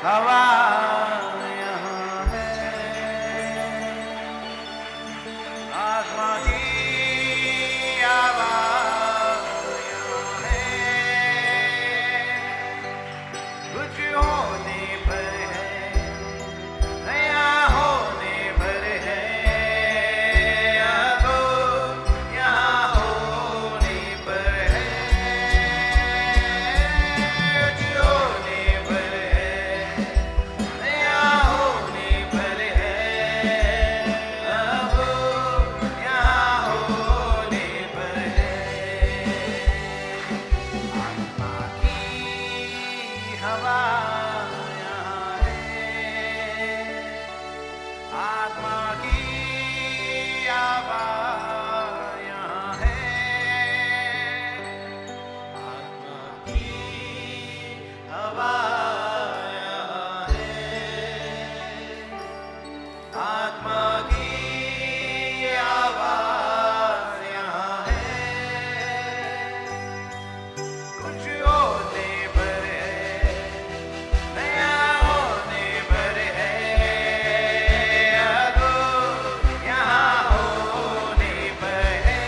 हवा यहाँ है, आत्मा की आवाज यहाँ है, कुछ होने पर है, नया होने पर है, अब यहाँ होने पर है, कुछ होने पर है, नया होने पर है, अब यहाँ होने पर है, आत्मा की हवा यहाँ है, आत्मा की आवाज यहाँ है, आत्मा की हवा यहाँ है, आत्मा की आवाज यहाँ है, कुछ होने पर है, नया होने पर है, अब यहाँ होने पर है,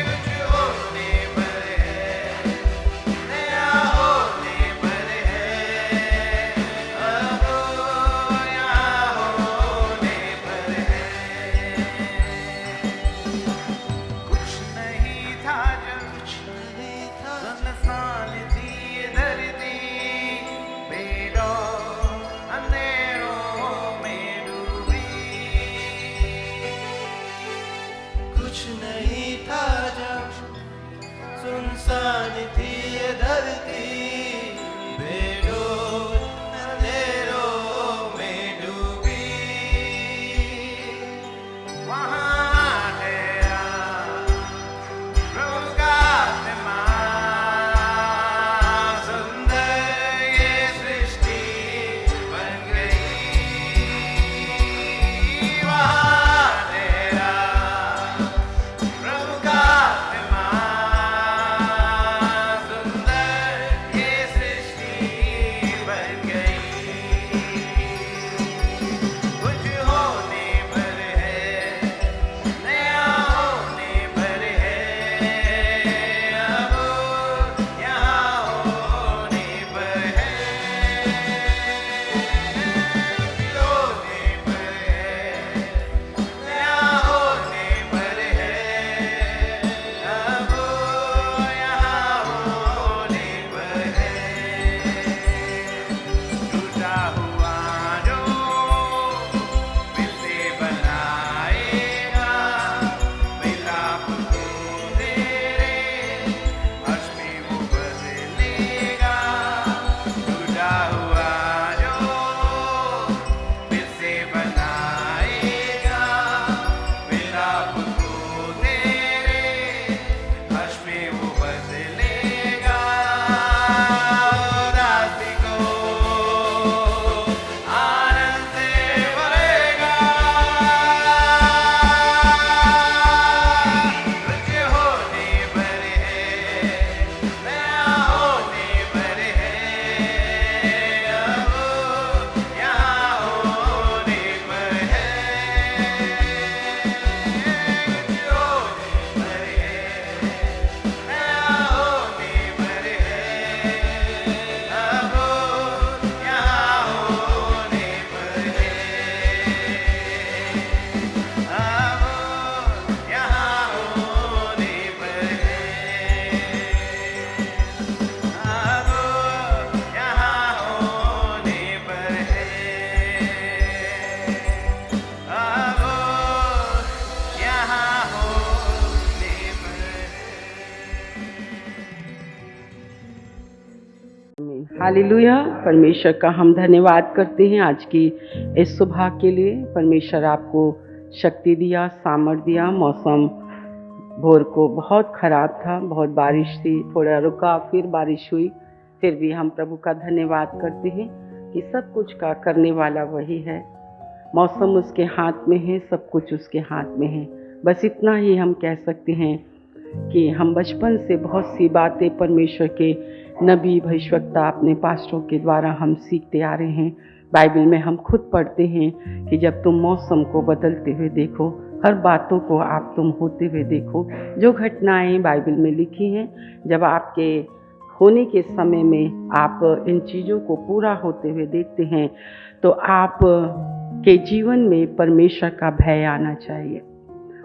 कुछ होने पर है, नया होने पर है, अब यहाँ होने पर है, कुछ नहीं था जब सुनसान थी ये धरती, पेड़ों अंधेरों में डूबी, कुछ नहीं था जब सुनसान थी ये धरती, भेड़ों अंधेरों में डूबी। वहाँ ठहरा प्रभु का आत्मा, सुंदर ये सृष्टि बन गई, वहाँ ठहरा प्रभु का आत्मा, सुंदर ये सृष्टि बन गई, कुछ होने पर है, नया होने पर है, अब यहाँ होने पर है, कुछ होने पर है, नया होने पर है, अब यहाँ होने पर है, टूटा हुआ जो फिर से बनाएगा, मिलाप को तेरे हर्ष में वो बदलेगा, टूटा हुआ जो फिर से बनाएगा, मिलाप को तेरे हर्ष में वो बदलेगा, उदासी को आनंद से भरेगा, कुछ होने पर है, नया होने पर है, अब यहाँ होने पर है, कुछ होने पर है, नया होने पर है, अब यहाँ होने पर है, अब यहाँ होने पर है, अब यहाँ होने पर है, अब यहाँ होने पर है। हालेलुया। परमेश्वर का हम धन्यवाद करते हैं आज की इस सुबह के लिए। परमेश्वर आपको शक्ति दिया, सामर्थ दिया। मौसम भोर को बहुत खराब था, बहुत बारिश थी, थोड़ा रुका फिर बारिश हुई, फिर भी हम प्रभु का धन्यवाद करते हैं कि सब कुछ का करने वाला वही है। मौसम उसके हाथ में है, सब कुछ उसके हाथ में है। बस इतना ही हम कह सकते हैं कि हम बचपन से बहुत सी बातें परमेश्वर के नबी भविष्यवक्ता अपने पास्टरों के द्वारा हम सीखते आ रहे हैं। बाइबल में हम खुद पढ़ते हैं कि जब तुम मौसम को बदलते हुए देखो, हर बातों को आप तुम होते हुए देखो। जो घटनाएं बाइबल में लिखी हैं, जब आपके होने के समय में आप इन चीज़ों को पूरा होते हुए देखते हैं तो आप के जीवन में परमेश्वर का भय आना चाहिए।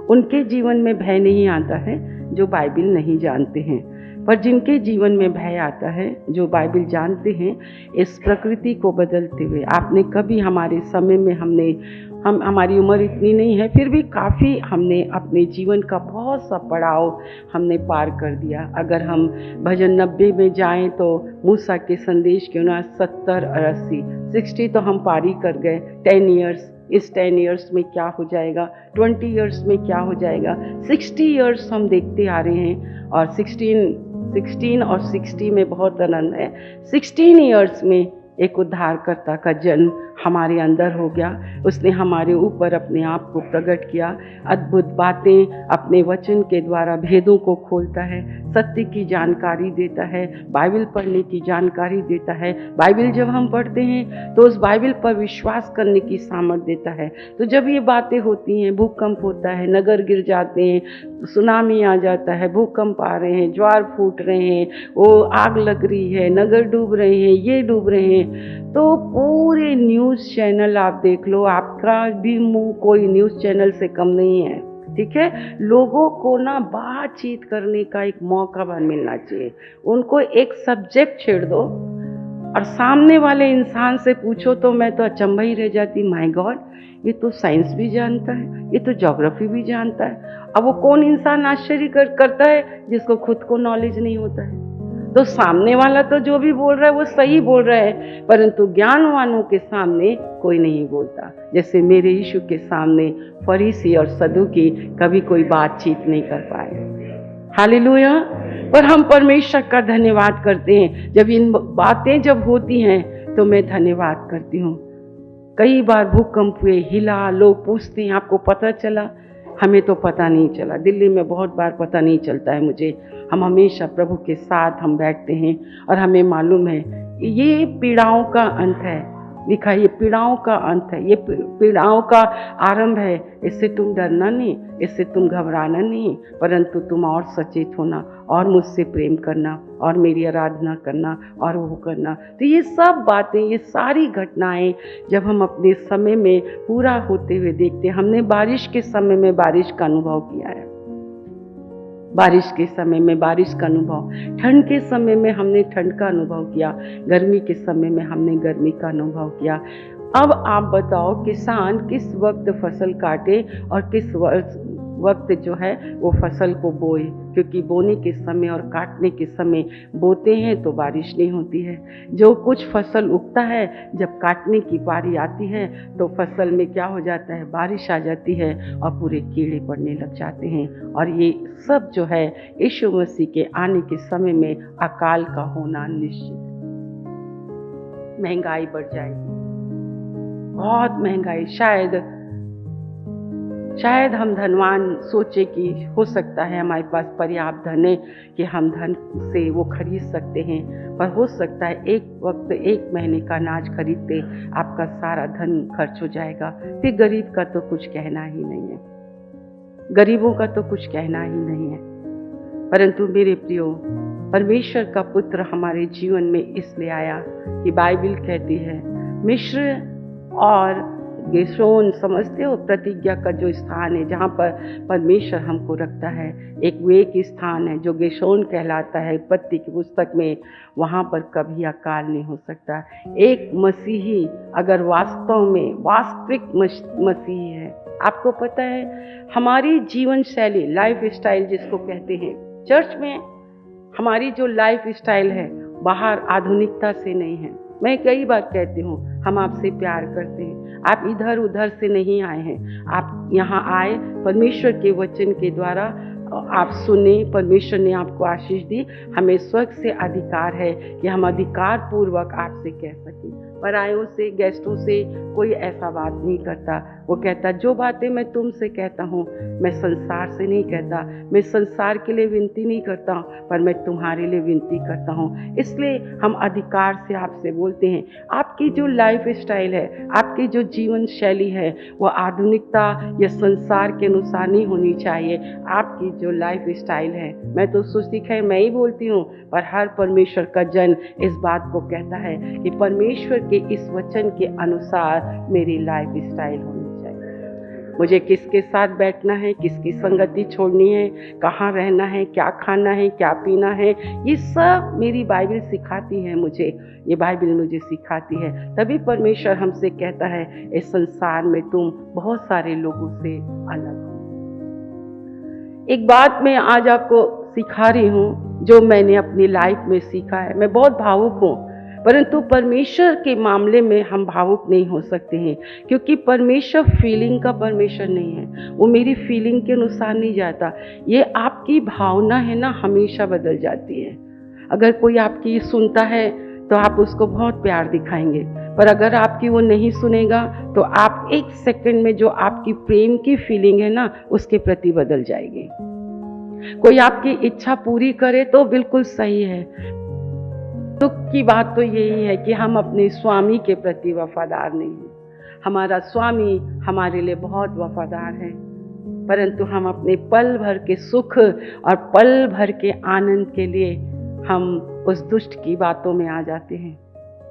उनके जीवन में भय नहीं आता है जो बाइबल नहीं जानते हैं, पर जिनके जीवन में भय आता है, जो बाइबल जानते हैं, इस प्रकृति को बदलते हुए। आपने कभी हमारे समय में हमारी उम्र इतनी नहीं है, फिर भी काफ़ी हमने अपने जीवन का बहुत सा पड़ाव हमने पार कर दिया। अगर हम भजन 90 में जाएं तो मूसा के संदेश के 70 और 80 60 तो हम पार ही कर गए। 10 ईयर्स, इस 10 ईयर्स में क्या हो जाएगा, 20 ईयर्स में क्या हो जाएगा, 60 ईयर्स हम देखते आ रहे हैं। और 16 और 60 में बहुत आनंद है। 16 ईयर्स में एक उद्धारकर्ता का जन्म हमारे अंदर हो गया। उसने हमारे ऊपर अपने आप को प्रकट किया। अद्भुत बातें अपने वचन के द्वारा भेदों को खोलता है, सत्य की जानकारी देता है, बाइबल पढ़ने की जानकारी देता है। बाइबल जब हम पढ़ते हैं तो उस बाइबल पर विश्वास करने की सामर्थ देता है। तो जब ये बातें होती हैं, भूकंप होता है, नगर गिर जाते हैं, सुनामी आ जाता है, भूकंप आ रहे हैं, ज्वार फूट रहे हैं, वो आग लग रही है, नगर डूब रहे हैं, ये डूब रहे हैं, तो पूरे न्यूज़ चैनल आप देख लो, आपका भी मुंह कोई न्यूज़ चैनल से कम नहीं है। ठीक है, लोगों को ना बातचीत करने का एक मौका मिलना चाहिए। उनको एक सब्जेक्ट छेड़ दो और सामने वाले इंसान से पूछो तो मैं तो अचंभा ही रह जाती, माय गॉड, ये तो साइंस भी जानता है, ये तो ज्योग्राफी भी जानता है। अब वो कौन इंसान आश्चर्य करता है जिसको खुद को नॉलेज नहीं होता है। तो सामने वाला तो जो भी बोल रहा है वो सही बोल रहा है, परंतु ज्ञानवानों के सामने कोई नहीं बोलता। जैसे मेरे यीशु के सामने फरीसी और सदूकी कभी कोई बातचीत नहीं कर पाए। हालेलुया। पर हम परमेश्वर का धन्यवाद करते हैं। जब इन बातें जब होती हैं तो मैं धन्यवाद करती हूँ। कई बार भूकंप हुए, हिला, लोग पूछते हैं आपको पता चला? हमें तो पता नहीं चला। दिल्ली में बहुत बार पता नहीं चलता है मुझे। हम हमेशा प्रभु के साथ हम बैठते हैं और हमें मालूम है ये पीड़ाओं का अंत है। लिखा ये पीड़ाओं का अंत है, ये पीड़ाओं का आरंभ है। इससे तुम डरना नहीं, इससे तुम घबराना नहीं, परंतु तुम और सचेत होना और मुझसे प्रेम करना और मेरी आराधना करना और वो करना। तो ये सब बातें, ये सारी घटनाएं जब हम अपने समय में पूरा होते हुए देखते हैं। हमने बारिश के समय में बारिश का अनुभव किया है, बारिश के समय में बारिश का अनुभव, ठंड के समय में हमने ठंड का अनुभव किया, गर्मी के समय में हमने गर्मी का अनुभव किया। अब आप बताओ किसान किस वक्त फसल काटे और किस वक्त जो है वो फसल को बोए, क्योंकि बोने के समय और काटने के समय बोते हैं तो बारिश नहीं होती है। जो कुछ फसल उगता है जब काटने की बारी आती है तो फसल में क्या हो जाता है, बारिश आ जाती है और पूरे कीड़े पड़ने लग जाते हैं। और ये सब जो है यीशु मसीह के आने के समय में अकाल का होना निश्चित। महंगाई बढ़ जाएगी, बहुत महंगाई। शायद हम धनवान सोचे कि हो सकता है हमारे पास पर्याप्त धन है कि हम धन से वो खरीद सकते हैं, पर हो सकता है एक वक्त 1 महीने का अनाज खरीदते आपका सारा धन खर्च हो जाएगा। फिर गरीब का तो कुछ कहना ही नहीं है, गरीबों का तो कुछ कहना ही नहीं है। परंतु मेरे प्रियो, परमेश्वर का पुत्र हमारे जीवन में इसलिए आया कि बाइबल कहती है मिस्र और गेशोन, समझते हो, प्रतिज्ञा का जो स्थान है जहाँ पर परमेश्वर हमको रखता है, एक स्थान है जो गेशोन कहलाता है उत्पत्ति की पुस्तक में। वहाँ पर कभी अकाल नहीं हो सकता। एक मसीही अगर वास्तव में वास्तविक मसीही है, आपको पता है हमारी जीवन शैली, लाइफ स्टाइल जिसको कहते हैं, चर्च में हमारी जो लाइफ स्टाइल है बाहर आधुनिकता से नहीं है। मैं कई बार कहती हूँ हम आपसे प्यार करते हैं, आप इधर उधर से नहीं आए हैं, आप यहाँ आए परमेश्वर के वचन के द्वारा, आप सुने, परमेश्वर ने आपको आशीष दी। हमें स्वर्ग से अधिकार है कि हम अधिकार पूर्वक आपसे कह सकें। परायों से, गेस्टों से कोई ऐसा बात नहीं करता। वो कहता जो बातें मैं तुमसे कहता हूँ मैं संसार से नहीं कहता, मैं संसार के लिए विनती नहीं करता हूँ, पर मैं तुम्हारे लिए विनती करता हूँ। इसलिए हम अधिकार से आपसे बोलते हैं, आपकी जो लाइफ स्टाइल है, आपकी जो जीवन शैली है, वो आधुनिकता या संसार के अनुसार नहीं होनी चाहिए। आपकी जो लाइफ स्टाइल है, मैं तो सोचती खैर मैं ही बोलती हूँ, पर हर परमेश्वर का जन इस बात को कहता है कि परमेश्वर के इस वचन के अनुसार मेरी लाइफ स्टाइल होनी चाहिए। मुझे किसके साथ बैठना है, किसकी संगति छोड़नी है, कहाँ रहना है, क्या खाना है, क्या पीना है, ये सब मेरी बाइबल सिखाती है मुझे, ये बाइबल मुझे सिखाती है। तभी परमेश्वर हमसे कहता है इस संसार में तुम बहुत सारे लोगों से अलग हो। एक बात मैं आज आपको सिखा रही हूँ जो मैंने अपनी लाइफ में सीखा है। मैं बहुत भावुक हूँ, परंतु परमेश्वर के मामले में हम भावुक नहीं हो सकते हैं, क्योंकि परमेश्वर फीलिंग का परमेश्वर नहीं है। वो मेरी फीलिंग के अनुसार नहीं जाता। ये आपकी भावना है ना, हमेशा बदल जाती है। अगर कोई आपकी सुनता है तो आप उसको बहुत प्यार दिखाएंगे, पर अगर आपकी वो नहीं सुनेगा तो आप एक सेकंड में जो आपकी प्रेम की फीलिंग है ना, उसके प्रति बदल जाएगी। कोई आपकी इच्छा पूरी करे तो बिल्कुल सही है। दुख की बात तो यही है कि हम अपने स्वामी के प्रति वफादार नहीं हैं। हमारा स्वामी हमारे लिए बहुत वफादार है, परंतु हम अपने पल भर के सुख और पल भर के आनंद के लिए हम उस दुष्ट की बातों में आ जाते हैं।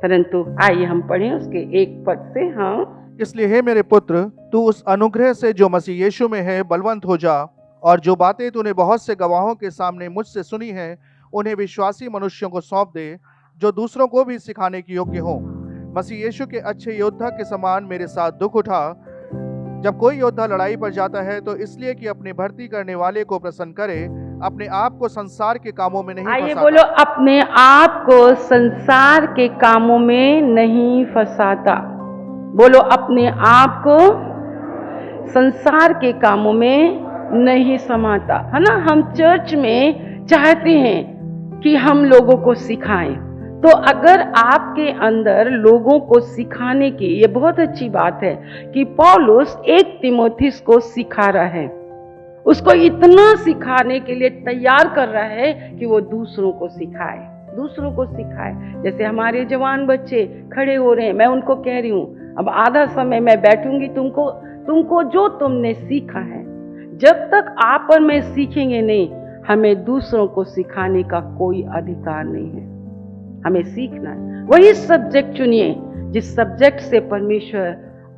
परंतु आइए हम पढ़ें उसके एक पद से। हाँ, इसलिए हे मेरे पुत्र, तू उस अनुग्रह से जो मसीह यीशु में है बलवंत हो जा, और जो बातें तूने बहुत से गवाहों के सामने मुझसे सुनी हैं उन्हें विश्वासी मनुष्यों को सौंप दे, जो दूसरों को भी सिखाने के योग्य हों। मसीह यीशु के अच्छे योद्धा के समान मेरे साथ दुख उठा। जब कोई योद्धा लड़ाई पर जाता है तो इसलिए कि अपनी भर्ती करने वाले को प्रसन्न करे, अपने आप को संसार के कामों में नहीं आइए फंसाता। बोलो, अपने आप को संसार के कामों में नहीं फंसाता। बोलो, अपने आप को संसार के कामों में नहीं समाता, है ना। हम चर्च में चाहते हैं कि हम लोगों को सिखाएं, तो अगर आपके अंदर लोगों को सिखाने की, ये बहुत अच्छी बात है कि पौलुस एक तीमुथियुस को सिखा रहा है, उसको इतना सिखाने के लिए तैयार कर रहा है कि वो दूसरों को सिखाए, दूसरों को सिखाए। जैसे हमारे जवान बच्चे खड़े हो रहे हैं, मैं उनको कह रही हूँ अब आधा समय मैं बैठूंगी, तुमको जो तुमने सीखा है, जब तक आप और मैं सीखेंगे नहीं, हमें दूसरों को सिखाने का कोई अधिकार नहीं है। हमें सीखना है। वही सब्जेक्ट चुनिए जिस सब्जेक्ट से परमेश्वर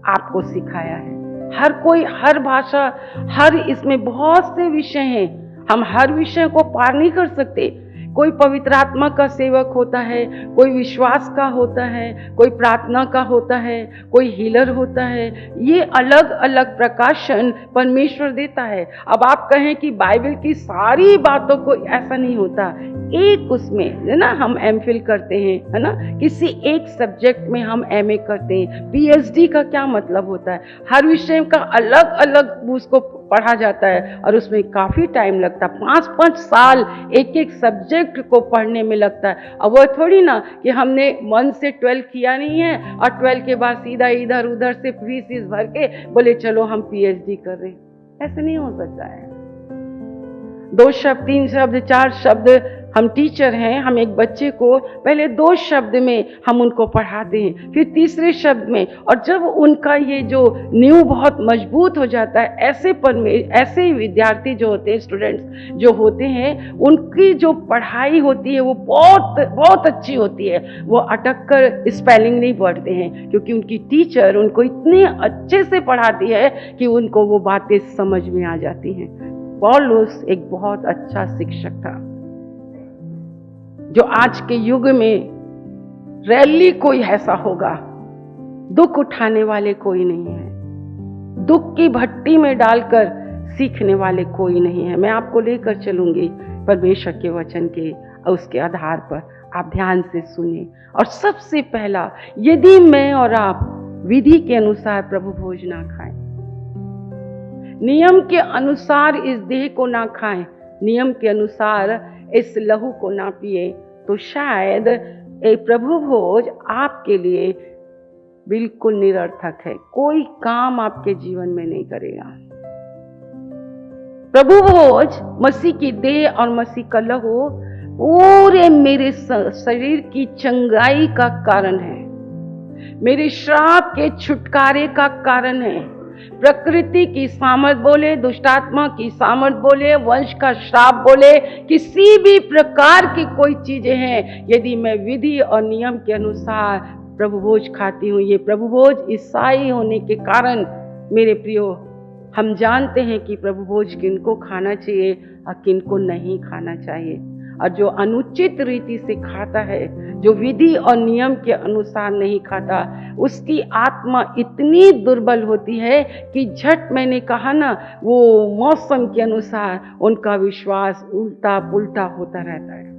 आपको सिखाया है। हर कोई, हर भाषा, हर इसमें बहुत से विषय हैं, हम हर विषय को पार नहीं कर सकते। कोई पवित्र आत्मा का सेवक होता है, कोई विश्वास का होता है, कोई प्रार्थना का होता है, कोई हीलर होता है। ये अलग अलग प्रकाशन परमेश्वर देता है। अब आप कहें कि बाइबल की सारी बातों को, ऐसा नहीं होता। एक उसमें है ना, हम एमफिल करते हैं, है ना, किसी एक सब्जेक्ट में हम एमए करते हैं। पीएचडी का क्या मतलब होता है? हर विषय का अलग अलग उसको पढ़ा जाता है और उसमें काफ़ी टाइम लगता है। 5-5 साल एक एक सब्जेक्ट को पढ़ने में लगता है। अब वो थोड़ी ना कि हमने 1 से 12 किया नहीं है और 12 के बाद सीधा इधर उधर से फीस भर के बोले चलो हम पीएचडी कर रहे हैं। ऐसे नहीं हो सकता है। 2 शब्द, 3 शब्द, 4 शब्द, हम टीचर हैं, हम एक बच्चे को पहले 2 शब्द में हम उनको पढ़ाते हैं, फिर तीसरे शब्द में, और जब उनका ये जो नींव बहुत मजबूत हो जाता है, ऐसे विद्यार्थी जो होते हैं, स्टूडेंट्स जो होते हैं, उनकी जो पढ़ाई होती है वो बहुत बहुत अच्छी होती है। वो अटक कर स्पेलिंग नहीं पढ़ते हैं, क्योंकि उनकी टीचर उनको इतने अच्छे से पढ़ाती है कि उनको वो बातें समझ में आ जाती हैं। पौलुस एक बहुत अच्छा शिक्षक था, जो आज के युग में रैली कोई ऐसा होगा, दुख उठाने वाले कोई नहीं है, दुख की भट्टी में डालकर सीखने वाले कोई नहीं है। मैं आपको लेकर चलूंगी परमेश्वर के वचन के, और उसके आधार पर आप ध्यान से सुनिए। और सबसे पहला, यदि मैं और आप विधि के अनुसार प्रभु भोज ना खाएं, नियम के अनुसार इस देह को ना खाएं, नियम के अनुसार इस लहू को ना पिए, तो शायद एक प्रभु भोज आपके लिए बिल्कुल निरर्थक है, कोई काम आपके जीवन में नहीं करेगा। प्रभु भोज मसीह की देह और मसीह का लहू पूरे मेरे शरीर की चंगाई का कारण है, मेरे श्राप के छुटकारे का कारण है। प्रकृति की सामर्थ बोले, दुष्टात्मा की सामर्थ बोले, वंश का श्राप बोले, किसी भी प्रकार की कोई चीजें हैं, यदि मैं विधि और नियम के अनुसार प्रभु भोज खाती हूँ, ये प्रभु भोज ईसाई होने के कारण मेरे प्रियो, हम जानते हैं कि प्रभु भोज किनको खाना चाहिए और किनको नहीं खाना चाहिए। और जो अनुचित रीति से खाता है, जो विधि और नियम के अनुसार नहीं खाता, उसकी आत्मा इतनी दुर्बल होती है कि झट मैंने कहा ना, वो मौसम के अनुसार उनका विश्वास उल्टा पुल्टा होता रहता है।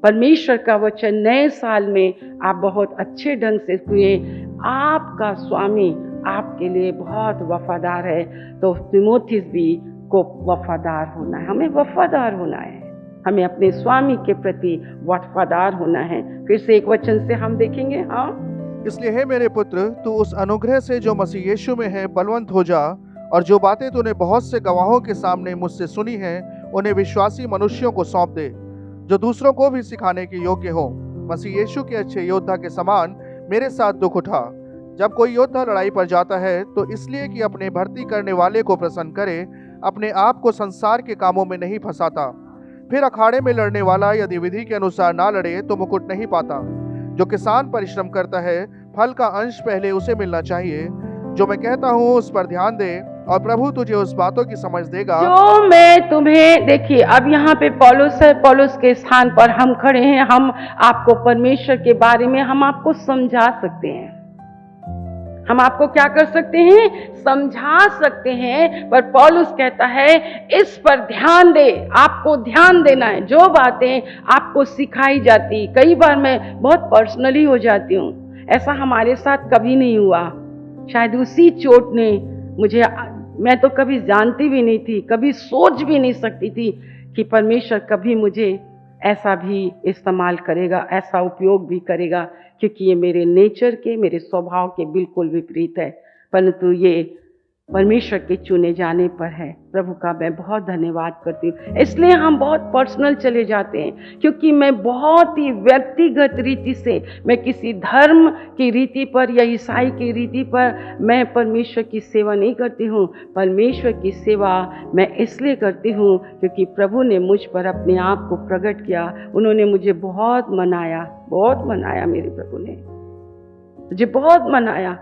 परमेश्वर का वचन नए साल में आप बहुत अच्छे ढंग से सुने, आपका स्वामी आपके लिए बहुत वफादार है, तो तिमोथियस भी को वफादार होना है, हमें वफादार होना है, हमें अपने स्वामी के प्रति वफादार होना है। फिर से एक वचन से हम देखेंगे, हाँ, इसलिए हे मेरे पुत्र, तू उस अनुग्रह से जो मसीह यीशु में है बलवंत हो जा, और जो बातें तूने बहुत से गवाहों के सामने मुझसे सुनी हैं, उन्हें विश्वासी मनुष्यों को सौंप दे, जो दूसरों को भी सिखाने के योग्य हो। मसीह यीशु के अच्छे योद्धा के समान मेरे साथ दुख उठा। जब कोई योद्धा लड़ाई पर जाता है तो इसलिए कि अपने भर्ती करने वाले को प्रसन्न करे, अपने आप को संसार के कामों में नहीं फंसाता। फिर अखाड़े में लड़ने वाला यदि विधि के अनुसार ना लड़े तो मुकुट नहीं पाता। जो किसान परिश्रम करता है, फल का अंश पहले उसे मिलना चाहिए। जो मैं कहता हूँ उस पर ध्यान दे, और प्रभु तुझे उस बातों की समझ देगा जो मैं तुम्हें, देखिए अब यहाँ पे पौलुस है, पौलुस के स्थान पर हम खड़े हैं, हम आपको परमेश्वर के बारे में हम आपको समझा सकते हैं, हम आपको क्या कर सकते हैं, समझा सकते हैं। पर पौलुस कहता है इस पर ध्यान दे, आपको ध्यान देना है। जो बातें आपको सिखाई जाती, कई बार मैं बहुत पर्सनली हो जाती हूँ, ऐसा हमारे साथ कभी नहीं हुआ। शायद उसी चोट ने मुझे, मैं तो कभी जानती भी नहीं थी, कभी सोच भी नहीं सकती थी कि परमेश्वर कभी मुझे ऐसा भी इस्तेमाल करेगा, ऐसा उपयोग भी करेगा, क्योंकि ये मेरे नेचर के, मेरे स्वभाव के बिल्कुल विपरीत है। परंतु ये परमेश्वर के चुने जाने पर है। प्रभु का मैं बहुत धन्यवाद करती हूँ। इसलिए हम बहुत पर्सनल चले जाते हैं, क्योंकि मैं बहुत ही व्यक्तिगत रीति से, मैं किसी धर्म की रीति पर या ईसाई की रीति पर मैं परमेश्वर की सेवा नहीं करती हूँ। परमेश्वर की सेवा मैं इसलिए करती हूँ क्योंकि प्रभु ने मुझ पर अपने आप को प्रकट किया। उन्होंने मुझे बहुत मनाया मेरे प्रभु ने मुझे बहुत मनाया।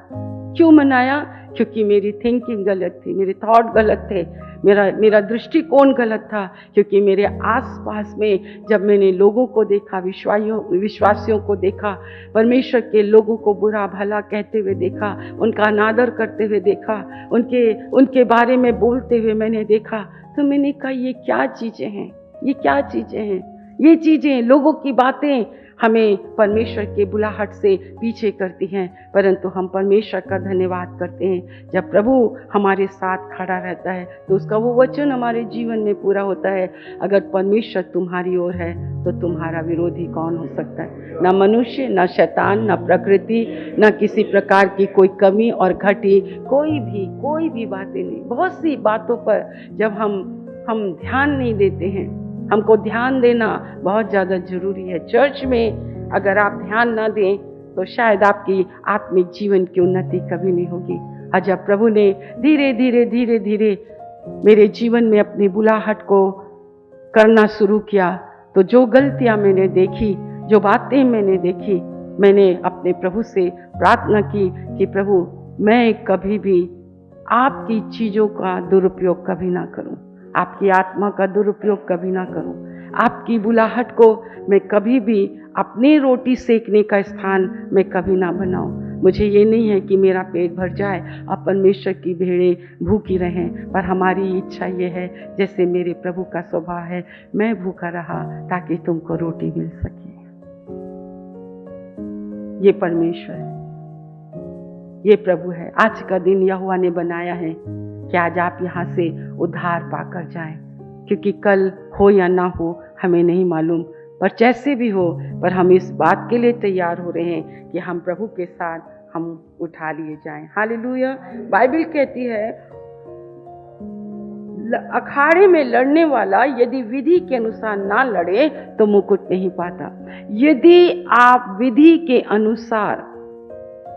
क्यों मनाया? क्योंकि मेरी थिंकिंग गलत थी, मेरे थॉट गलत थे, मेरा दृष्टिकोण गलत था। क्योंकि मेरे आसपास में जब मैंने लोगों को देखा, विश्वासियों को देखा, परमेश्वर के लोगों को बुरा भला कहते हुए देखा, उनका अनादर करते हुए देखा, उनके बारे में बोलते हुए मैंने देखा, तो मैंने कहा ये क्या चीज़ें हैं, ये क्या चीज़ें हैं। ये चीज़ें, लोगों की बातें हमें परमेश्वर के बुलाहट से पीछे करती हैं। परंतु हम परमेश्वर का धन्यवाद करते हैं, जब प्रभु हमारे साथ खड़ा रहता है तो उसका वो वचन हमारे जीवन में पूरा होता है। अगर परमेश्वर तुम्हारी ओर है तो तुम्हारा विरोधी कौन हो सकता है? ना मनुष्य, ना शैतान, ना प्रकृति, ना किसी प्रकार की कोई कमी और घटी, कोई भी बातें नहीं। बहुत सी बातों पर जब हम ध्यान नहीं देते हैं, हमको ध्यान देना बहुत ज़्यादा ज़रूरी है। चर्च में अगर आप ध्यान ना दें तो शायद आपकी आत्मिक जीवन की उन्नति कभी नहीं होगी। और जब प्रभु ने धीरे धीरे मेरे जीवन में अपनी बुलाहट को करना शुरू किया, तो जो गलतियाँ मैंने देखी, जो बातें मैंने देखी, मैंने अपने प्रभु से प्रार्थना की कि प्रभु मैं कभी भी आपकी चीज़ों का दुरुपयोग कभी ना करूं, आपकी आत्मा का दुरुपयोग कभी ना करूं, आपकी बुलाहट को मैं कभी भी अपनी रोटी सेकने का स्थान मैं कभी ना बनाऊं। मुझे ये नहीं है कि मेरा पेट भर जाए और परमेश्वर की भेड़ें भूखी रहें, पर हमारी इच्छा ये है, जैसे मेरे प्रभु का स्वभाव है, मैं भूखा रहा ताकि तुमको रोटी मिल सके। ये परमेश्वर है, ये प्रभु है। आज का दिन यहोवा ने बनाया है कि आज आप यहाँ से उद्धार पाकर जाएं, क्योंकि कल हो या ना हो हमें नहीं मालूम, पर जैसे भी हो, पर हम इस बात के लिए तैयार हो रहे हैं कि हम प्रभु के साथ हम उठा लिए जाएं। हालेलुया। बाइबल कहती है अखाड़े में लड़ने वाला यदि विधि के अनुसार ना लड़े तो मुकुट नहीं पाता। यदि आप विधि के अनुसार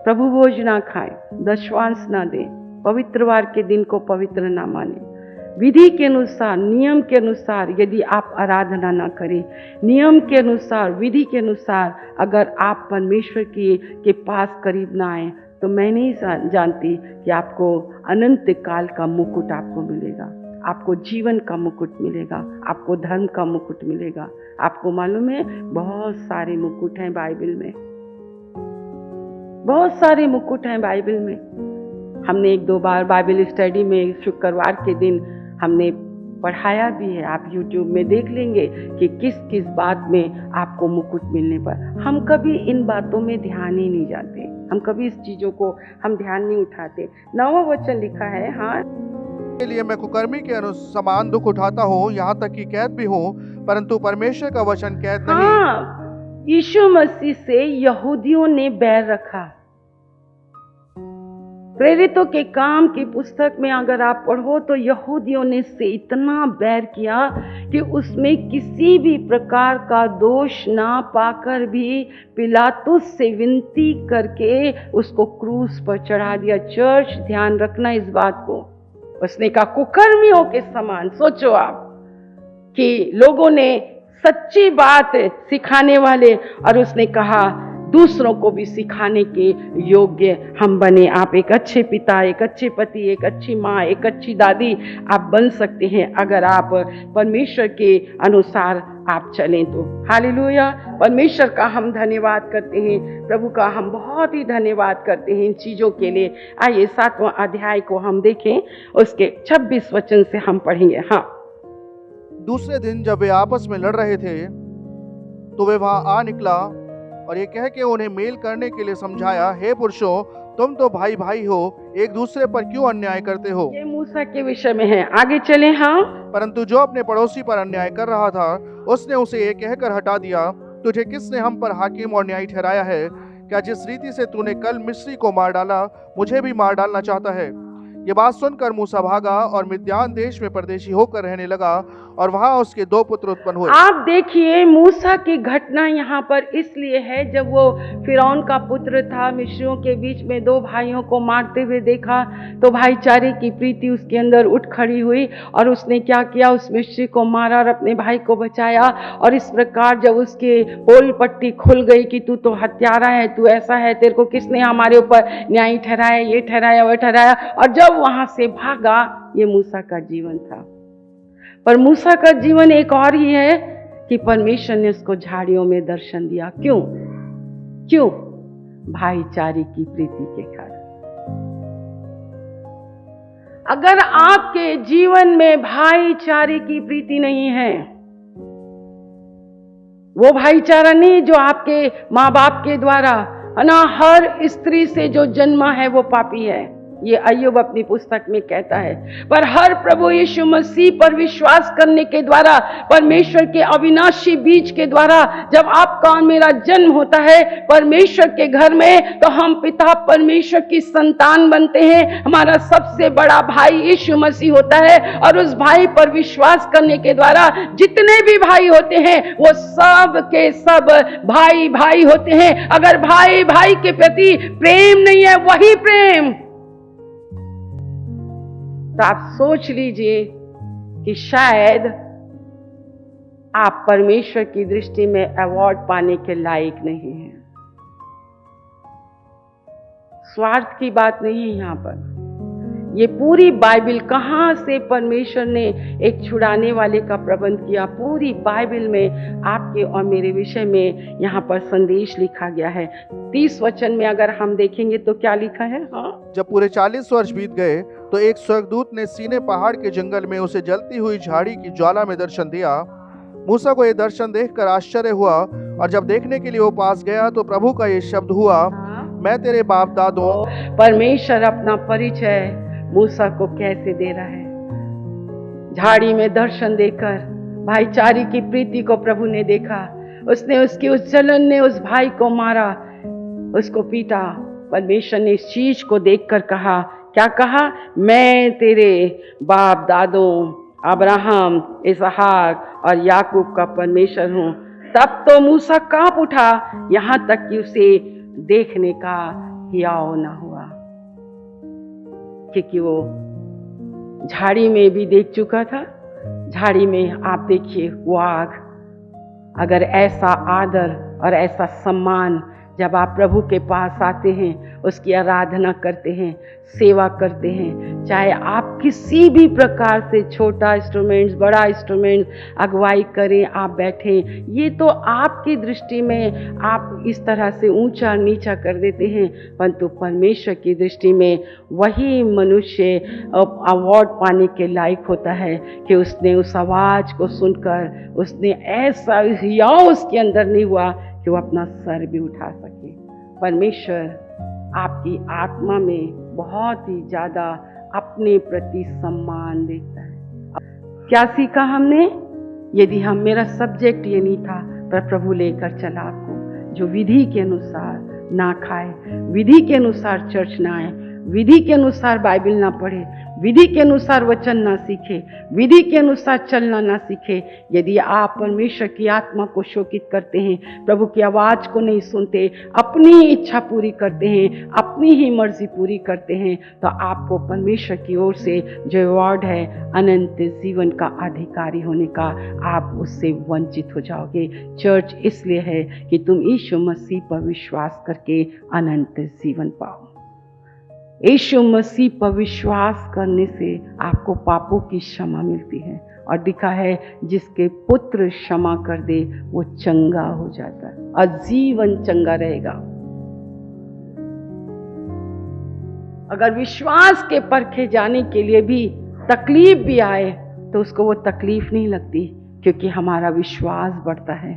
प्रभु भोज ना खाएं, दशवांश ना दें, पवित्रवार के दिन को पवित्र ना माने, विधि के अनुसार, नियम के अनुसार यदि आप आराधना ना करें, नियम के अनुसार, विधि के अनुसार अगर आप परमेश्वर के पास करीब ना आए, तो मैं नहीं जानती कि आपको अनंत काल का मुकुट आपको मिलेगा, आपको जीवन का मुकुट मिलेगा, आपको धर्म का मुकुट मिलेगा। आपको मालूम है बहुत सारे मुकुट हैं बाइबल में, बहुत सारे मुकुट हैं बाइबल में। हमने एक दो बार बाइबल स्टडी में शुक्रवार के दिन हमने पढ़ाया भी है, आप YouTube में देख लेंगे कि किस किस बात में आपको मुकुट मिलने पर। हम कभी इन बातों में ध्यान ही नहीं जाते, हम कभी इस चीज़ों को हम ध्यान नहीं उठाते। 9वां वचन लिखा है, हाँ, के लिए मैं कुकर्मी के समान दुख उठाता हूँ, यहाँ तक कि कैद भी हूँ, परंतु परमेश्वर का वचन कैद नहीं। हाँ, यीशु मसीह से यहूदियों ने बैर रखा। प्रेरितों के काम की पुस्तक में अगर आप पढ़ो तो यहूदियों ने से इतना बैर किया कि उसमें किसी भी प्रकार का दोष ना पाकर भी पिलातुस से विनती करके उसको क्रूस पर चढ़ा दिया। चर्च, ध्यान रखना इस बात को। उसने कहा कुकर्मियों के समान। सोचो आप कि लोगों ने सच्ची बात सिखाने वाले, और उसने कहा दूसरों को भी सिखाने के योग्य हम बने। आप एक अच्छे पिता, एक अच्छे पति, एक अच्छी माँ, एक अच्छी दादी आप बन सकते हैं अगर आप परमेश्वर के अनुसार आप चलें तो। हालेलुया। परमेश्वर का हम धन्यवाद करते हैं, प्रभु का हम बहुत ही धन्यवाद करते हैं इन चीज़ों के लिए। आइए 7वां अध्याय को हम देखें, उसके 26 वचन से हम पढ़ेंगे। हाँ, दूसरे दिन जब वे आपस में लड़ रहे थे तो वे वहां आ निकला और ये कह के उन्हें मेल करने के लिए समझाया, हे पुरुषों, तुम तो भाई भाई हो, एक दूसरे पर क्यों अन्याय करते हो। ये मूसा के विषय में है, आगे चले। हाँ, परंतु जो अपने पड़ोसी पर अन्याय कर रहा था उसने उसे ये कहकर हटा दिया, तुझे किसने हम पर हाकिम और न्यायी ठहराया है? क्या जिस रीति से तूने कल मिस्री को मार डाला, मुझे भी मार डालना चाहता है? ये बात सुनकर मूसा भागा और मिद्यान देश में परदेशी होकर रहने लगा, और वहां उसके 2 पुत्र उत्पन्न हुए। आप देखिए मूसा की घटना यहाँ पर इसलिए है, जब वो फिरौन का पुत्र था, मिस्रियों के बीच में 2 भाइयों को मारते हुए देखा तो भाईचारे की प्रीति उसके अंदर उठ खड़ी हुई, और उसने क्या किया, उस मिस्री को मारा और अपने भाई को बचाया। और इस प्रकार जब उसके पोल पट्टी खुल गई कि तू तो हत्यारा है, तू ऐसा है, तेरे को किसने हमारे ऊपर न्याय ठहराया, ये ठहराया, वो ठहराया, और जब वहां से भागा, ये मूसा का जीवन था। पर मूसा का जीवन एक और ही है कि परमेश्वर ने उसको झाड़ियों में दर्शन दिया। क्यों? क्यों? भाईचारे की प्रीति के कारण। अगर आपके जीवन में भाईचारे की प्रीति नहीं है, वो भाईचारा नहीं जो आपके माँ बाप के द्वारा, है ना, हर स्त्री से जो जन्मा है वो पापी है, ये अय्यूब अपनी पुस्तक में कहता है। पर हर प्रभु यीशु मसीह पर विश्वास करने के द्वारा, परमेश्वर के अविनाशी बीज के द्वारा जब आपका और मेरा जन्म होता है परमेश्वर के घर में, तो हम पिता परमेश्वर की संतान बनते हैं। हमारा सबसे बड़ा भाई यीशु मसीह होता है, और उस भाई पर विश्वास करने के द्वारा जितने भी भाई होते हैं वो सब के सब भाई भाई होते हैं। अगर भाई भाई के प्रति प्रेम नहीं है, वही प्रेम, तो आप सोच लीजिए कि शायद आप परमेश्वर की दृष्टि में अवार्ड पाने के लायक नहीं हैं। स्वार्थ की बात नहीं है यहाँ पर। ये पूरी बाइबल कहाँ से परमेश्वर ने एक छुड़ाने वाले का प्रबंध किया, पूरी बाइबल में आपके और मेरे विषय में यहाँ पर संदेश लिखा गया है। 30 वचन में अगर हम देखेंगे तो क्या लिखा है। हाँ, जब पूरे 40 वर्ष बीत गए तो एक स्वर्गदूत ने सीने पहाड़ के जंगल में उसे जलती हुई झाड़ी की ज्वाला में दर्शन दिया। मूसा को यह दर्शन देखकर आश्चर्य हुआ, और जब देखने के लिए वो पास गया तो प्रभु का ये शब्द हुआ, मैं तेरे बाप दादों। परमेश्वर अपना परिचय मूसा को कैसे दे रहा है? झाड़ी में दर्शन देकर भाईचारे की प्रीति को प्रभु ने देखा, उसने उसकी उस जलन ने उस भाई को मारा, उसको पीटा। परमेश्वर ने इस चीज को देखकर कहा, क्या कहा? मैं तेरे बाप दादों अब्राहम, इसहाक और याकूब का परमेश्वर हूँ। तब तो मूसा कांप उठा, यहाँ तक कि उसे देखने का हियाव ना हुआ, क्योंकि वो झाड़ी में भी देख चुका था। झाड़ी में आप देखिए वो आग। अगर ऐसा आदर और ऐसा सम्मान जब आप प्रभु के पास आते हैं, उसकी आराधना करते हैं, सेवा करते हैं, चाहे आप किसी भी प्रकार से छोटा इंस्ट्रूमेंट्स बड़ा इंस्ट्रूमेंट्स अगुवाई करें, आप बैठें, ये तो आपकी दृष्टि में आप इस तरह से ऊंचा नीचा कर देते हैं, परंतु परमेश्वर की दृष्टि में वही मनुष्य अवार्ड पाने के लायक होता है कि उसने उस आवाज़ को सुनकर उसने ऐसा हियाव उसके अंदर नहीं हुआ कि वो अपना सर भी उठा सके। परमेश्वर आपकी आत्मा में बहुत ही ज़्यादा अपने प्रति सम्मान देता है। क्या सीखा हमने? यदि हम, मेरा सब्जेक्ट ये नहीं था, पर प्रभु लेकर चला आपको, जो विधि के अनुसार ना खाए, विधि के अनुसार चर्च ना आए, विधि के अनुसार बाइबल ना पढ़े, विधि के अनुसार वचन ना सीखे, विधि के अनुसार चलना ना सीखे, यदि आप परमेश्वर की आत्मा को शोकित करते हैं, प्रभु की आवाज़ को नहीं सुनते, अपनी ही इच्छा पूरी करते हैं, अपनी ही मर्जी पूरी करते हैं, तो आपको परमेश्वर की ओर से जो अवार्ड है अनंत जीवन का अधिकारी होने का, आप उससे वंचित हो जाओगे। चर्च इसलिए है कि तुम यीशु मसीह पर विश्वास करके अनंत जीवन पाओ। यीशु मसीह पर विश्वास करने से आपको पापों की क्षमा मिलती है, और लिखा है जिसके पुत्र क्षमा कर दे वो चंगा हो जाता है और जीवन चंगा रहेगा। अगर विश्वास के परखे जाने के लिए भी तकलीफ भी आए तो उसको वो तकलीफ नहीं लगती, क्योंकि हमारा विश्वास बढ़ता है,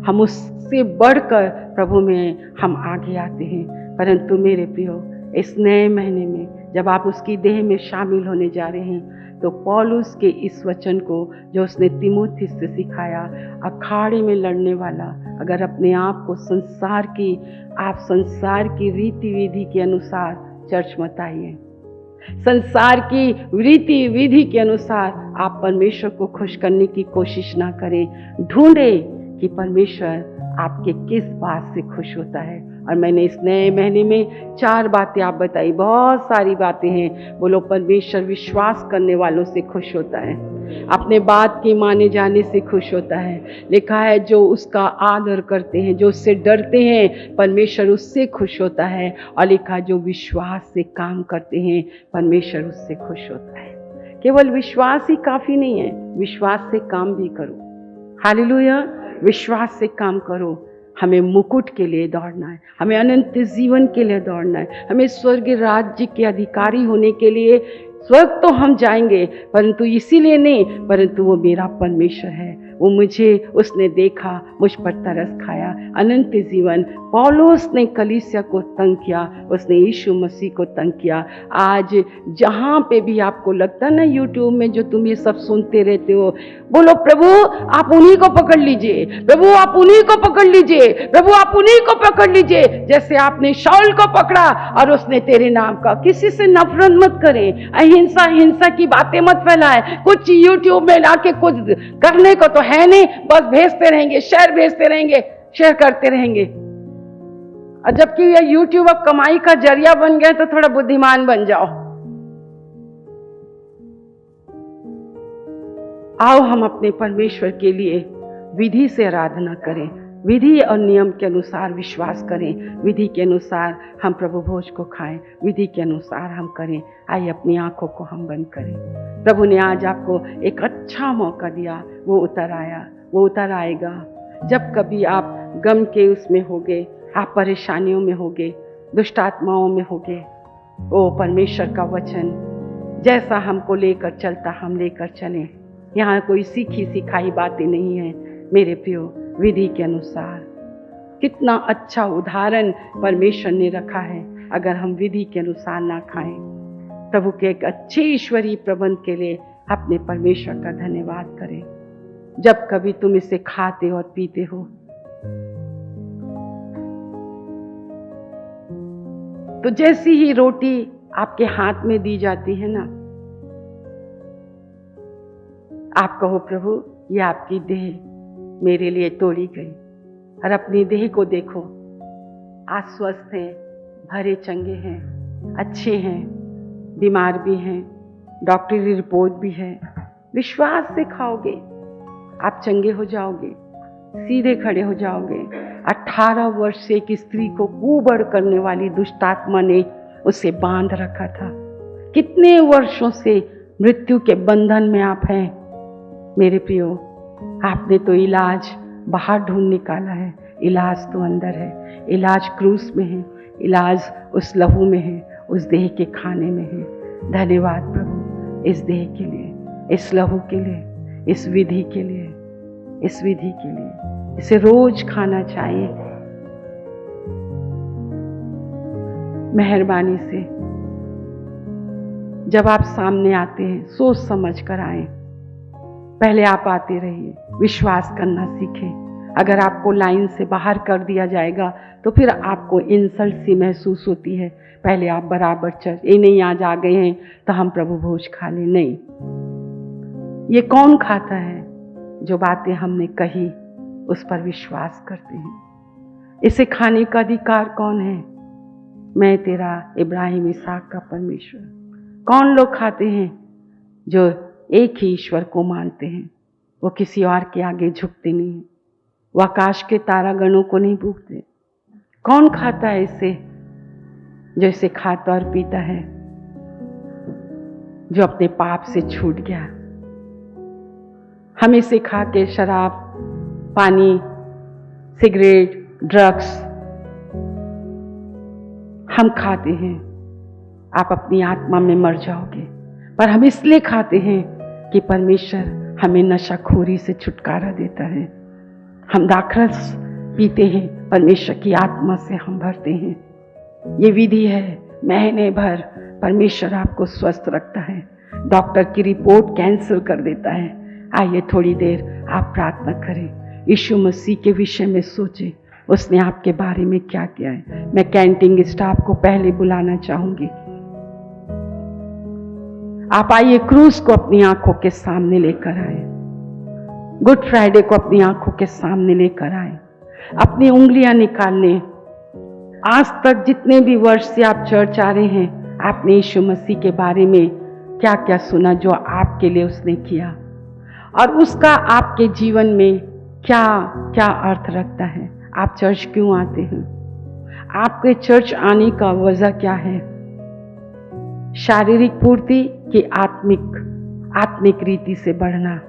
हम उससे बढ़कर प्रभु में हम आगे आते हैं। परंतु मेरे प्रियो, इस नए महीने में जब आप उसकी देह में शामिल होने जा रहे हैं, तो पौलुस के इस वचन को जो उसने तीमुथियुस से सिखाया, अखाड़े में लड़ने वाला अगर अपने आप को संसार की रीति विधि के अनुसार चर्च मत आइए, संसार की रीति विधि के अनुसार आप परमेश्वर को खुश करने की कोशिश ना करें। ढूंढे कि परमेश्वर आपके किस बात से खुश होता है। और मैंने इस नए महीने में 4 बातें आप बताई, बहुत सारी बातें हैं। बोलो, परमेश्वर विश्वास करने वालों से खुश होता है, अपने बात के माने जाने से खुश होता है। लिखा है जो उसका आदर करते हैं, जो उससे डरते हैं, परमेश्वर उससे खुश होता है। और लिखा जो विश्वास से काम करते हैं, परमेश्वर उससे खुश होता है। केवल विश्वास ही काफ़ी नहीं है, विश्वास से काम भी करो। हालेलुया, विश्वास से काम करो। हमें मुकुट के लिए दौड़ना है, हमें अनंत जीवन के लिए दौड़ना है, हमें स्वर्ग राज्य के अधिकारी होने के लिए। स्वर्ग तो हम जाएंगे, परंतु इसीलिए नहीं, परंतु वो मेरा परमेश्वर है, वो मुझे, उसने देखा, मुझ पर तरस खाया, अनंत जीवन। पौलुस ने कलीसिया को तंग किया, उसने यीशु मसीह को तंग किया। आज जहाँ पे भी आपको लगता है ना, यूट्यूब में जो तुम ये सब सुनते रहते हो, बोलो प्रभु आप उन्हीं को पकड़ लीजिए, प्रभु आप उन्हीं को पकड़ लीजिए, प्रभु आप उन्हीं को पकड़ लीजिए, जैसे आपने शाऊल को पकड़ा और उसने तेरे नाम का। किसी से नफरत मत करें, अहिंसा हिंसा की बातें मत फैलाएं। कुछ यूट्यूब में लाके कुछ करने को तो है नहीं, बस भेजते रहेंगे, शेयर भेजते रहेंगे, शेयर करते रहेंगे। और जबकि ये यूट्यूब अब कमाई का जरिया बन गए, तो थोड़ा बुद्धिमान बन जाओ। आओ हम अपने परमेश्वर के लिए विधि से आराधना करें, विधि और नियम के अनुसार विश्वास करें, विधि के अनुसार हम प्रभु भोज को खाएं, विधि के अनुसार हम करें। आइए अपनी आंखों को हम बंद करें। प्रभु ने आज आपको एक अच्छा मौका दिया, वो उतर आया, वो उतर आएगा। जब कभी आप गम के उसमें होगे, आप परेशानियों में होगे, दुष्ट आत्माओं में होगे, ओ परमेश्वर का वचन जैसा हमको लेकर चलता हम लेकर चलें। यहाँ कोई सीखी सिखाई बातें नहीं है मेरे प्रियो, विधि के अनुसार। कितना अच्छा उदाहरण परमेश्वर ने रखा है। अगर हम विधि के अनुसार ना खाएं, प्रभु के एक अच्छे ईश्वरीय प्रबंध के लिए अपने परमेश्वर का धन्यवाद करें। जब कभी तुम इसे खाते और पीते हो, तो जैसी ही रोटी आपके हाथ में दी जाती है ना, आप कहो प्रभु ये आपकी देह मेरे लिए तोड़ी गई, और अपनी देह को देखो, आज स्वस्थ हैं, भरे चंगे हैं, अच्छे हैं, बीमार भी हैं, डॉक्टरी रिपोर्ट भी है। विश्वास से खाओगे आप चंगे हो जाओगे, सीधे खड़े हो जाओगे। 18 वर्ष से एक स्त्री को कुबड़ करने वाली दुष्ट आत्मा ने उसे बांध रखा था। कितने वर्षों से मृत्यु के बंधन में आप हैं मेरे प्रियो। आपने तो इलाज बाहर ढूंढ निकाला है, इलाज तो अंदर है। इलाज क्रूस में है, इलाज उस लहू में है, उस देह के खाने में है। धन्यवाद प्रभु इस देह के लिए, इस लहू के लिए, इस विधि के लिए, इस विधि के लिए। इसे रोज खाना चाहिए। मेहरबानी से जब आप सामने आते हैं सोच समझ कर आए। पहले आप आते रहिए, विश्वास करना सीखें। अगर आपको लाइन से बाहर कर दिया जाएगा तो फिर आपको इंसल्ट सी महसूस होती है। पहले आप बराबर चल, ये नहीं आज आ गए हैं तो हम प्रभु भोज खा लें। नहीं, ये कौन खाता है? जो बातें हमने कही उस पर विश्वास करते हैं। इसे खाने का अधिकार कौन है? मैं तेरा इब्राहिम इसहाक का परमेश्वर। कौन लोग खाते हैं? जो एक ही ईश्वर को मानते हैं, वो किसी और के आगे झुकते नहीं, वो आकाश के तारागणों को नहीं भूखते। कौन खाता है इसे? जो इसे खाता और पीता है, जो अपने पाप से छूट गया। हम इसे खा के शराब, पानी, सिगरेट, ड्रग्स हम खाते हैं। आप अपनी आत्मा में मर जाओगे। पर हम इसलिए खाते हैं कि परमेश्वर हमें नशाखोरी से छुटकारा देता है। हम दाखरस पीते हैं, परमेश्वर की आत्मा से हम भरते हैं। ये विधि है, महीने भर परमेश्वर आपको स्वस्थ रखता है। डॉक्टर की रिपोर्ट कैंसिल कर देता है। आइए थोड़ी देर आप प्रार्थना करें, यीशु मसीह के विषय में सोचें, उसने आपके बारे में क्या किया है। मैं कैंटीन स्टाफ को पहले बुलाना चाहूंगी। आप आइए, क्रूस को अपनी आंखों के सामने लेकर आए, गुड फ्राइडे को अपनी आंखों के सामने लेकर आए। अपनी उंगलियां निकाल लें। आज तक जितने भी वर्ष से आप चर्च आ रहे हैं, आपने यीशु मसीह के बारे में क्या क्या सुना, जो आपके लिए उसने किया, और उसका आपके जीवन में क्या क्या अर्थ रखता है। आप चर्च क्यों आते हैं? आपके चर्च आने का वजह क्या है? शारीरिक पूर्ति कि आत्मिक रीति से बढ़ना?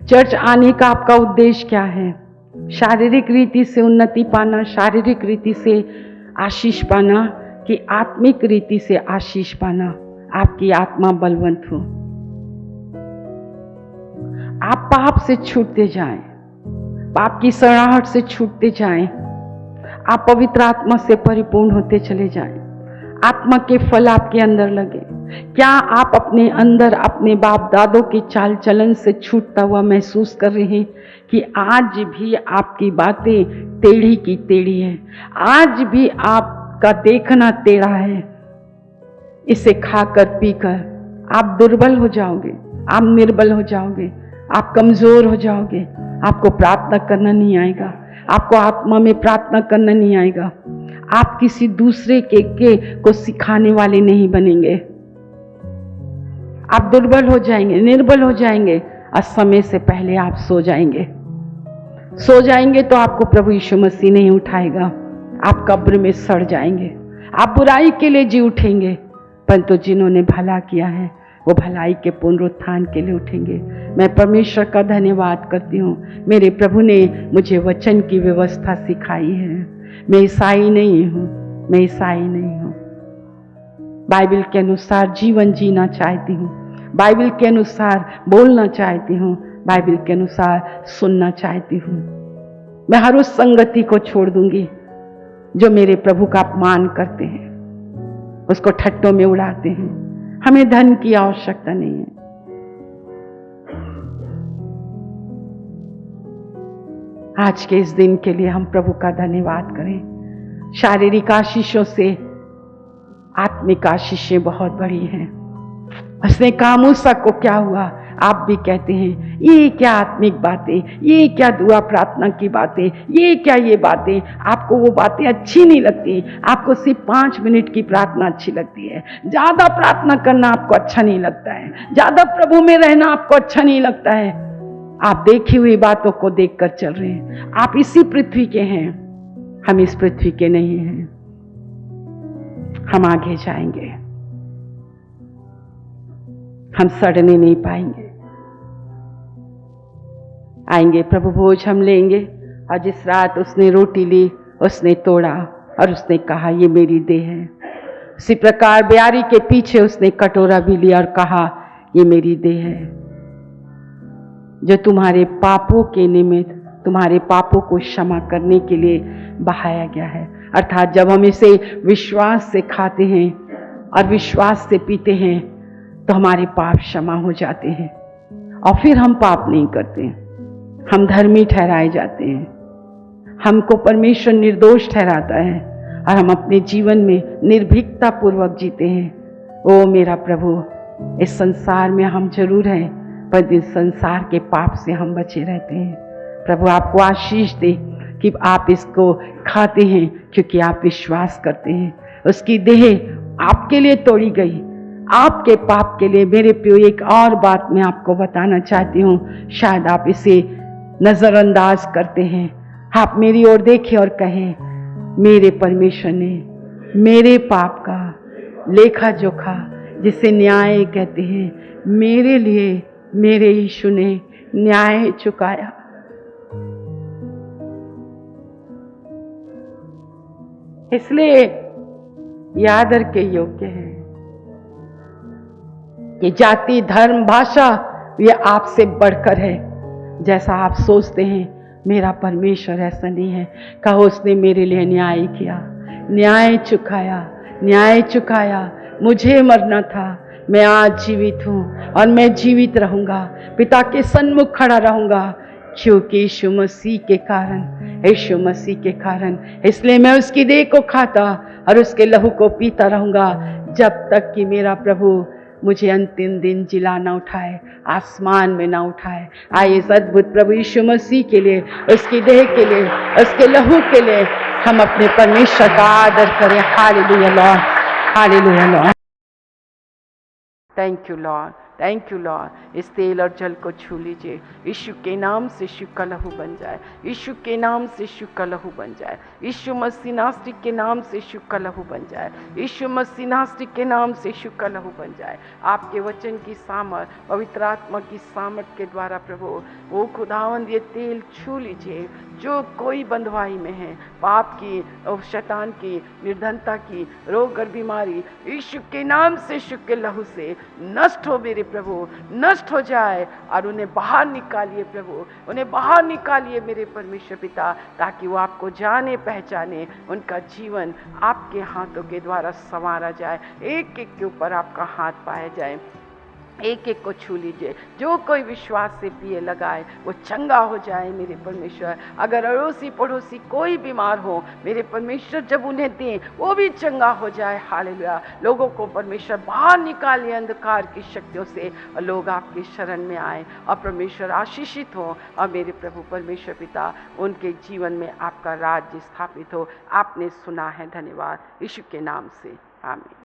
चर्च आने का आपका उद्देश्य क्या है? शारीरिक रीति से उन्नति पाना, शारीरिक रीति से आशीष पाना, कि आत्मिक रीति से आशीष पाना, आपकी आत्मा बलवंत हो, आप पाप से छूटते जाएं, पाप की सड़ाहट से छूटते जाएं, आप पवित्र आत्मा से परिपूर्ण होते चले जाएं, आत्मा के फल आपके अंदर लगे। क्या आप अपने अंदर अपने बाप दादों की चाल चलन से छूटता हुआ महसूस कर रहे हैं कि आज भी आपकी बातें टेढ़ी की टेढ़ी है, आज भी आपका देखना टेढ़ा है? इसे खाकर पीकर आप दुर्बल हो जाओगे, आप निर्बल हो जाओगे, आप कमजोर हो जाओगे। आपको प्रार्थना करना नहीं आएगा, आपको आत्मा में प्रार्थना करना नहीं आएगा। आप किसी दूसरे के को सिखाने वाले नहीं बनेंगे। आप दुर्बल हो जाएंगे, निर्बल हो जाएंगे, और समय से पहले आप सो जाएंगे। सो जाएंगे तो आपको प्रभु यीशु मसीह नहीं उठाएगा, आप कब्र में सड़ जाएंगे। आप बुराई के लिए जी उठेंगे, परंतु जिन्होंने भला किया है वो भलाई के पुनरुत्थान के लिए उठेंगे। मैं परमेश्वर का धन्यवाद करती हूँ, मेरे प्रभु ने मुझे वचन की व्यवस्था सिखाई है। मैं ईसाई नहीं हूँ, मैं ईसाई नहीं हूँ। बाइबल के अनुसार जीवन जीना चाहती हूँ, बाइबल के अनुसार बोलना चाहती हूँ, बाइबल के अनुसार सुनना चाहती हूँ। मैं हर उस संगति को छोड़ दूंगी जो मेरे प्रभु का अपमान करते हैं, उसको ठट्टों में उड़ाते हैं। हमें धन की आवश्यकता नहीं है। आज के इस दिन के लिए हम प्रभु का धन्यवाद करें। शारीरिक आशीषों से आत्मिक आशीषें बहुत बड़ी हैं। उसने कहा मूसा को क्या हुआ? आप भी कहते हैं ये क्या आत्मिक बातें, ये क्या दुआ प्रार्थना की बातें, ये क्या ये बातें, आपको वो बातें अच्छी नहीं लगती। आपको सिर्फ 5 मिनट की प्रार्थना अच्छी लगती है। ज्यादा प्रार्थना करना आपको अच्छा नहीं लगता है। ज्यादा प्रभु में रहना आपको अच्छा नहीं लगता है। आप देखी हुई बातों को देखकर चल रहे हैं। आप इसी पृथ्वी के हैं, हम इस पृथ्वी के नहीं हैं। हम आगे जाएंगे, हम सड़ने नहीं पाएंगे। आएंगे प्रभु भोज हम लेंगे। और जिस रात उसने रोटी ली, उसने तोड़ा और उसने कहा ये मेरी देह है। उसी प्रकार ब्यारी के पीछे उसने कटोरा भी लिया और कहा ये मेरी देह है, जो तुम्हारे पापों के निमित्त, तुम्हारे पापों को क्षमा करने के लिए बहाया गया है। अर्थात जब हम इसे विश्वास से खाते हैं और विश्वास से पीते हैं तो हमारे पाप क्षमा हो जाते हैं और फिर हम पाप नहीं करते, हम धर्मी ठहराए जाते हैं। हमको परमेश्वर निर्दोष ठहराता है और हम अपने जीवन में निर्भीकता पूर्वक जीते हैं। ओ मेरा प्रभु, इस संसार में हम जरूर हैं, पर इस संसार के पाप से हम बचे रहते हैं। प्रभु आपको आशीष दे कि आप इसको खाते हैं क्योंकि आप विश्वास करते हैं। उसकी देह आपके लिए तोड़ी गई, आपके पाप के लिए। मेरे प्रियो, एक और बात मैं आपको बताना चाहती हूँ, शायद आप इसे नजरअंदाज करते हैं। आप मेरी ओर देखें और कहें मेरे परमेश्वर ने मेरे पाप का लेखा जोखा, जिसे न्याय कहते हैं, मेरे लिए मेरे यीशु ने न्याय चुकाया। इसलिए याद रखे योग्य है कि जाति, धर्म, भाषा ये आपसे बढ़कर है। जैसा आप सोचते हैं मेरा परमेश्वर ऐसा नहीं है। कहो उसने मेरे लिए न्याय किया, न्याय चुकाया, न्याय चुकाया। मुझे मरना था, मैं आज जीवित हूँ और मैं जीवित रहूंगा, पिता के सन्मुख खड़ा रहूंगा, क्योंकि यीशु मसीह के कारण, यीशु मसीह के कारण। इसलिए मैं उसकी देह को खाता और उसके लहू को पीता रहूंगा जब तक कि मेरा प्रभु मुझे अंतिम दिन जिला ना उठाए, आसमान में ना उठाए। आइए इस अद्भुत प्रभु यीशु मसीह के लिए, उसकी देह के लिए, उसके लहू के लिए हम अपने परमेश्वर का आदर करें। Hallelujah Lord, hallelujah Lord. Thank you Lord, thank you Lord. इस तेल और जल को छू लीजिए। यीशु के नाम से यीशु का लहू बन जाए, यीशु के नाम से यीशु का लहू बन जाए, यीशु मसीह नासरी के नाम से यीशु का लहू बन जाए, यीशु मसीह नासरी के नाम से यीशु का लहू बन जाए। आपके वचन की सामर्थ, पवित्र आत्मा की सामर्थ के द्वारा प्रभु वो खुदावंद ये तेल छू लीजिए। जो कोई बंधुआई में है, पाप की और शैतान की, निर्धनता की, रोग और बीमारी, यीशु के नाम से, यीशु के लहू से नष्ट हो मेरे प्रभु, नष्ट हो जाए और उन्हें बाहर निकालिए प्रभु, उन्हें बाहर निकालिए मेरे परमेश्वर पिता, ताकि वो आपको जाने पहचाने, उनका जीवन आपके हाथों के द्वारा संवारा जाए, एक एक के ऊपर आपका हाथ पाया जाए। एक एक को छू लीजिए। जो कोई विश्वास से पिए लगाए वो चंगा हो जाए मेरे परमेश्वर। अगर अड़ोसी पड़ोसी कोई बीमार हो मेरे परमेश्वर, जब उन्हें दें वो भी चंगा हो जाए। हालेलुया। लोगों को परमेश्वर बाहर निकालिए अंधकार की शक्तियों से और लोग आपकी शरण में आए और परमेश्वर आशीषित हो और मेरे प्रभु परमेश्वर पिता उनके जीवन में आपका राज्य स्थापित हो। आपने सुना है, धन्यवाद। यीशु के नाम से आमीन।